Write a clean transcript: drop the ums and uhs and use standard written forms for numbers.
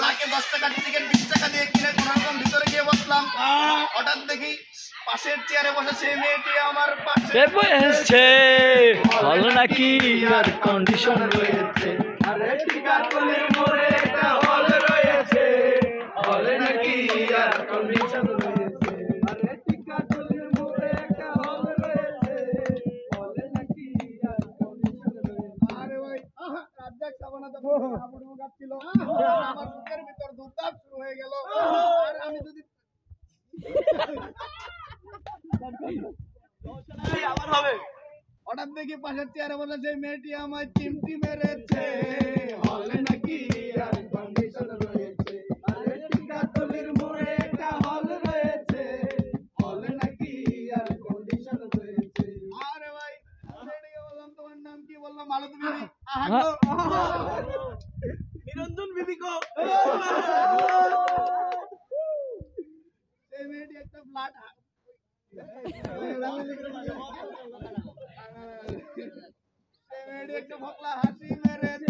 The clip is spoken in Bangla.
লাখে 10 টাকার টিকিট 20 টাকা দিয়ে কিনে কোনোরকম ভিতরে গিয়ে বসলাম। হঠাৎ দেখি পাশের চেয়ারে বসে সেই মেয়েটি আমার পাশে বসেছে। হল নাকি এয়ার কন্ডিশন রয়েছে? আরে টিকাতলির মোড়ে একটা হল রয়েছে, হলে নাকি এয়ার কন্ডিশন রয়েছে। আরে টিকাতলির মোড়ে একটা হল রয়েছে, হলে নাকি এয়ার কন্ডিশন রয়েছে। আরে ভাই রাজ্জাক সাবানা তো হাবুডুবু কাঁপছিল, আমার বুকের ভিতর দুধদাপ শুরু হয়ে গেল। আর আমি যদি আবার হবে, হঠাৎ দেখি পাশের চেয়ারে বলে যে মেয়েটি আমায় চিমটি মেরেছে, হলে নাকি এয়ার কন্ডিশন রয়েছে। আরে টিকাতলির মোড়ে একটা হল রয়েছে, হলে নাকি এয়ার কন্ডিশন রয়েছে। আরে ভাই সেদিকে বললাম তোমার নাম কি? বললাম মালতী বিবি। নিরঞ্জন বিবি গো। সেই মেয়েটি একটা ফ্ল্যাট একটা ফকলা হাসি মেরেছে।